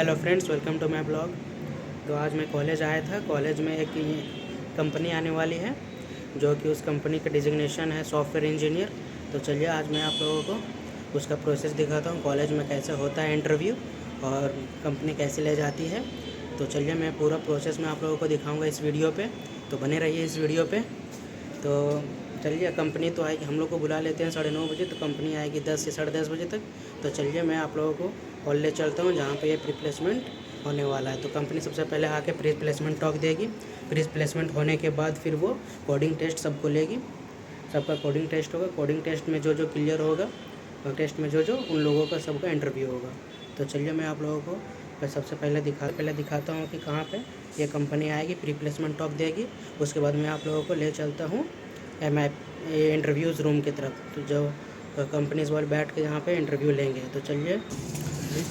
Hello friends, welcome to my blog. तो आज मैं कॉलेज आया था। कॉलेज में एक कंपनी आने वाली है जो कि उस कंपनी का डिजिग्नेशन है सॉफ्टवेयर इंजीनियर। तो चलिए आज मैं आप लोगों को उसका प्रोसेस दिखाता हूँ, कॉलेज में कैसे होता है इंटरव्यू और कंपनी कैसे ले जाती है। तो चलिए मैं पूरा प्रोसेस मैं आप लोगों को दिखाऊँगा इस वीडियो पर, तो बने रहिए इस वीडियो पर। तो चलिए कंपनी तो आएगी, हम लोग को बुला लेते हैं 9:30 बजे, तो कंपनी आएगी 10 से 10:30 बजे तक। तो चलिए मैं आप लोगों को हॉल ले चलता हूँ जहाँ पे ये प्री प्लेसमेंट होने वाला है। तो कंपनी सबसे पहले आके प्री प्लेसमेंट टॉक देगी। प्री प्लेसमेंट होने के बाद फिर वो कोडिंग टेस्ट सबको लेगी, सबका कोडिंग टेस्ट होगा। कोडिंग टेस्ट में जो जो क्लियर होगा और टेस्ट में जो जो उन लोगों का सबका इंटरव्यू होगा। तो चलिए मैं आप लोगों को मैं सबसे पहले दिखाता हूँ कि कहाँ पे ये कंपनी आएगी, प्री प्लेसमेंट टॉक देगी। उसके बाद मैं आप लोगों को ले चलता हूँ इंटरव्यूज़ रूम की तरफ, तो जो कंपनीज़ वाले बैठ के यहाँ पे इंटरव्यू लेंगे। तो चलिए,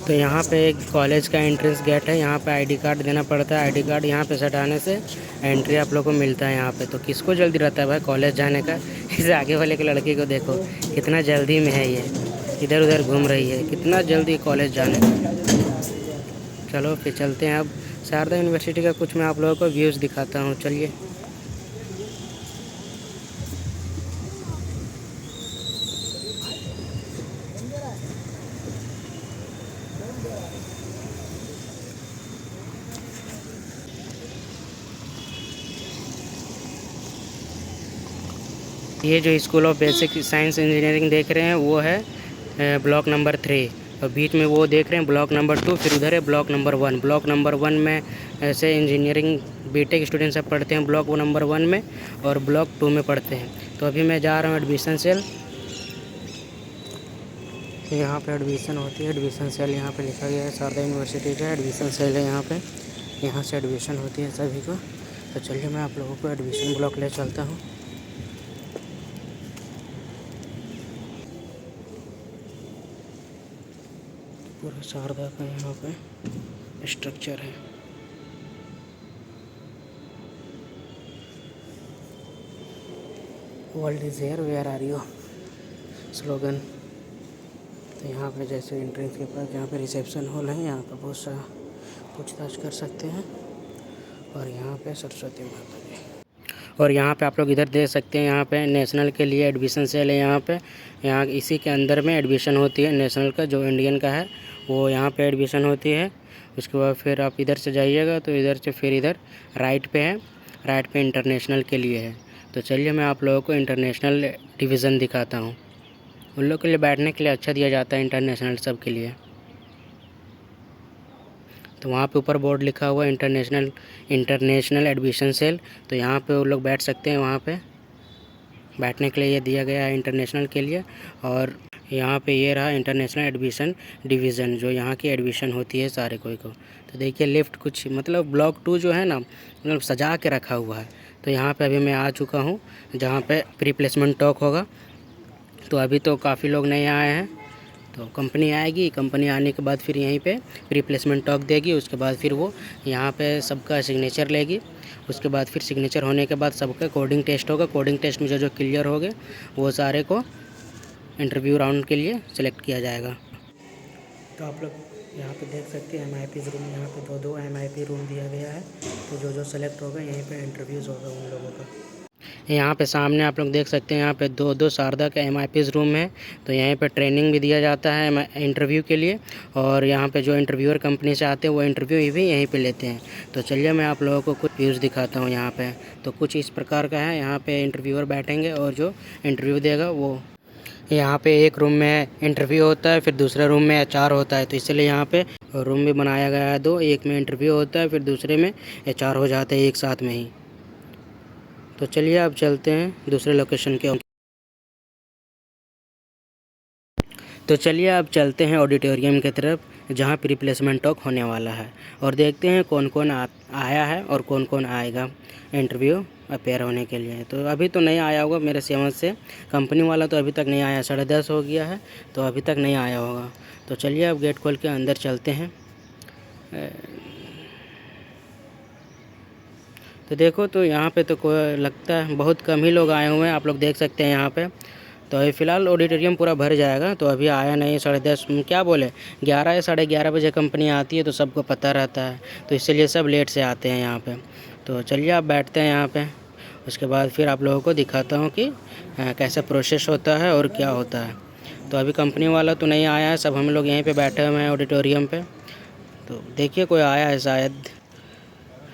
तो यहाँ पे एक कॉलेज का एंट्रेंस गेट है। यहाँ पे आईडी कार्ड देना पड़ता है। आईडी कार्ड यहाँ पे सटाने से एंट्री आप लोग को मिलता है यहाँ पे। तो किसको जल्दी रहता है भाई कॉलेज जाने का? इस आगे वाले के लड़के को देखो कितना जल्दी में है, ये इधर उधर घूम रही है, कितना जल्दी कॉलेज जाने का। चलो फिर चलते हैं। अब शारदा यूनिवर्सिटी का कुछ मैं आप लोगों को व्यूज़ दिखाता हूँ। चलिए, ये जो school of basic science engineering देख रहे हैं वो है ब्लॉक नंबर 3, और बीच में वो देख रहे हैं ब्लॉक नंबर 2, फिर उधर है ब्लॉक नंबर 1। ब्लॉक नंबर 1 में ऐसे इंजीनियरिंग बीटेक स्टूडेंट सब पढ़ते हैं ब्लॉक नंबर 1 में, और ब्लॉक 2 में पढ़ते हैं। तो अभी मैं जा रहा हूँ एडमिशन सेल। यहाँ पे एडमिशन होती है, एडमिशन सेल यहाँ पे लिखा गया है, शारदा यूनिवर्सिटी का एडमिशन सेल है यहाँ पे। यहाँ से एडमिशन होती है सभी को। तो चलिए मैं आप लोगों को एडमिशन ब्लॉक ले चलता हूँ। पूरा शारदा का यहाँ पे स्ट्रक्चर है। World is here where are you slogan. तो यहाँ पे जैसे एंट्रेंस के पास जहाँ पे रिसेप्शन हॉल है, यहाँ पे बहुत सारा पूछताछ कर सकते हैं। और यहाँ पे सरस्वती माता जी, और यहाँ पे आप लोग इधर देख सकते हैं, यहाँ पे नेशनल के लिए एडमिशन सेल है। यहाँ इसी के अंदर में एडमिशन होती है। नेशनल का जो इंडियन का है वो यहाँ पे एडमिशन होती है। उसके बाद फिर आप इधर से जाइएगा तो इधर से फिर इधर राइट पे है, राइट पे इंटरनेशनल के लिए है। तो चलिए मैं आप लोगों को इंटरनेशनल डिवीज़न दिखाता हूँ। उन लोग के लिए बैठने के लिए अच्छा दिया जाता है इंटरनेशनल सब के लिए। तो वहाँ पे ऊपर बोर्ड लिखा हुआ है इंटरनेशनल एडमिशन सेल। तो यहाँ पे वो लोग बैठ सकते हैं, वहाँ पे बैठने के लिए ये दिया गया है इंटरनेशनल के लिए। और यहाँ पे ये रहा इंटरनेशनल एडमिशन डिवीज़न, जो यहाँ की एडमिशन होती है सारे कोई को। तो देखिए लिफ्ट कुछ मतलब ब्लॉक 2 जो है ना, मतलब सजा के रखा हुआ है। तो यहाँ पे अभी मैं आ चुका हूँ जहाँ पे प्री प्लेसमेंट टॉक होगा। तो अभी तो काफ़ी लोग नहीं आए हैं, तो कंपनी आएगी। कंपनी आने के बाद फिर यहीं पे प्री प्लेसमेंट टॉक देगी। उसके बाद फिर वो यहाँ पे सबका सिग्नेचर लेगी। उसके बाद फिर सिग्नेचर होने के बाद सबका कोडिंग टेस्ट होगा। कोडिंग टेस्ट में जो जो क्लियर हो गए वो सारे को इंटरव्यू राउंड के लिए सिलेक्ट किया जाएगा। तो आप लोग यहाँ पे देख सकते हैं MIP रूम, यहाँ पे 2-2 MIP रूम दिया गया है। तो जो जो सेलेक्ट होगा यहीं पे इंटरव्यूज़ होगा उन लोगों का। यहाँ पे सामने आप लोग देख सकते हैं, यहाँ पे 2-2 शारदा का MIP रूम है। तो यहीं पे ट्रेनिंग भी दिया जाता है इंटरव्यू के लिए। और यहाँ पे जो इंटरव्यूअर कंपनी से आते हैं वो इंटरव्यू भी यहीं पे लेते हैं। तो चलिए मैं आप लोगों को कुछ व्यूज़ दिखाता हूँ यहाँ पे। तो कुछ इस प्रकार का है, यहाँ पे इंटरव्यूअर बैठेंगे और जो इंटरव्यू देगा वो, यहाँ पे एक रूम में इंटरव्यू होता है, फिर दूसरे रूम में HR होता है। तो इसलिए यहाँ पे रूम भी बनाया गया है 2, एक में इंटरव्यू होता है, फिर दूसरे में HR हो जाते हैं एक साथ में ही। तो चलिए अब चलते हैं दूसरे लोकेशन के। तो चलिए अब चलते हैं ऑडिटोरियम की तरफ जहाँ प्री प्लेसमेंट टॉक होने वाला है, और देखते हैं कौन कौन आया है और कौन कौन आएगा इंटरव्यू अपेयर होने के लिए। तो अभी तो नहीं आया होगा मेरे समझ से, कंपनी वाला तो अभी तक नहीं आया। 10:30 हो गया है तो अभी तक नहीं आया होगा। तो चलिए अब गेट खोल के अंदर चलते हैं। तो देखो तो यहाँ पे तो कोई लगता है बहुत कम ही लोग आए हुए हैं, आप लोग देख सकते हैं यहाँ पे। तो अभी फ़िलहाल ऑडिटोरियम पूरा भर जाएगा, तो अभी आया नहीं। 10:30 क्या बोले 11 या 11:30 बजे कंपनी आती है, तो सबको पता रहता है, तो इसीलिए सब लेट से आते हैं यहाँ पे। तो चलिए आप बैठते हैं यहाँ पे, उसके बाद फिर आप लोगों को दिखाता हूँ कि कैसा प्रोसेस होता है और क्या होता है। तो अभी कंपनी वाला तो नहीं आया है, सब हम लोग यहीं पे बैठे हुए हैं ऑडिटोरियम पे। तो देखिए कोई आया है शायद,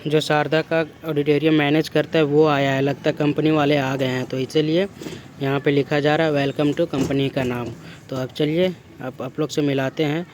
जो शारदा का ऑडिटोरियम मैनेज करता है वो आया है, लगता है कंपनी वाले आ गए हैं, तो इसीलिए यहाँ पे लिखा जा रहा है वेलकम टू कंपनी का नाम। तो अब चलिए आप लोग से मिलाते हैं।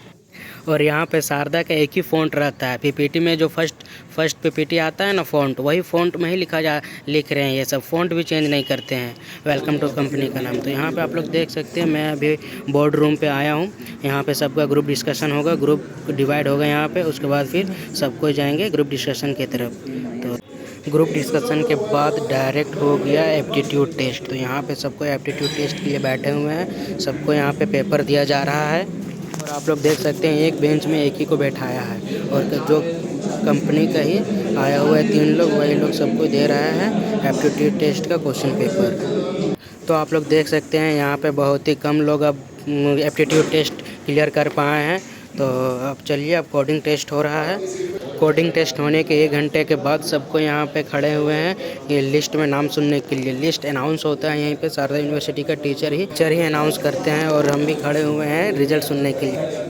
और यहाँ पे शारदा का एक ही फ़ॉन्ट रहता है, पीपीटी में जो फर्स्ट पीपीटी आता है ना फ़ॉन्ट, वही फ़ॉन्ट में ही लिख रहे हैं ये सब, फ़ॉन्ट भी चेंज नहीं करते हैं, वेलकम टू कंपनी का नाम। तो यहाँ पे आप लोग देख सकते हैं, मैं अभी बोर्ड रूम पे आया हूँ। यहाँ पे सबका ग्रुप डिस्कशन होगा, ग्रुप डिवाइड होगा यहाँ पे, उसके बाद फिर सबको जाएंगे ग्रुप डिस्कशन की तरफ। तो ग्रुप डिस्कशन के बाद डायरेक्ट हो गया एप्टीट्यूड टेस्ट। तो यहाँ पे सबको एप्टीट्यूड टेस्ट के लिए बैठे हुए हैं, सबको यहाँ पे पेपर दिया जा रहा है। और आप लोग देख सकते हैं एक बेंच में एक ही को बैठाया है, और जो कंपनी का ही आया हुआ है 3 लोग, वही लोग सबको दे रहा है एप्टीट्यूड टेस्ट का क्वेश्चन पेपर। तो आप लोग देख सकते हैं यहाँ पे बहुत ही कम लोग अब एप्टीट्यूड टेस्ट क्लियर कर पाए हैं। तो अब चलिए, अब कोडिंग टेस्ट हो रहा है। कोडिंग टेस्ट होने के 1 घंटे के बाद सबको यहाँ पे खड़े हुए हैं ये लिस्ट में नाम सुनने के लिए। लिस्ट अनाउंस होता है यहीं पे, शारदा यूनिवर्सिटी का टीचर ही अनाउंस करते हैं, और हम भी खड़े हुए हैं रिजल्ट सुनने के लिए।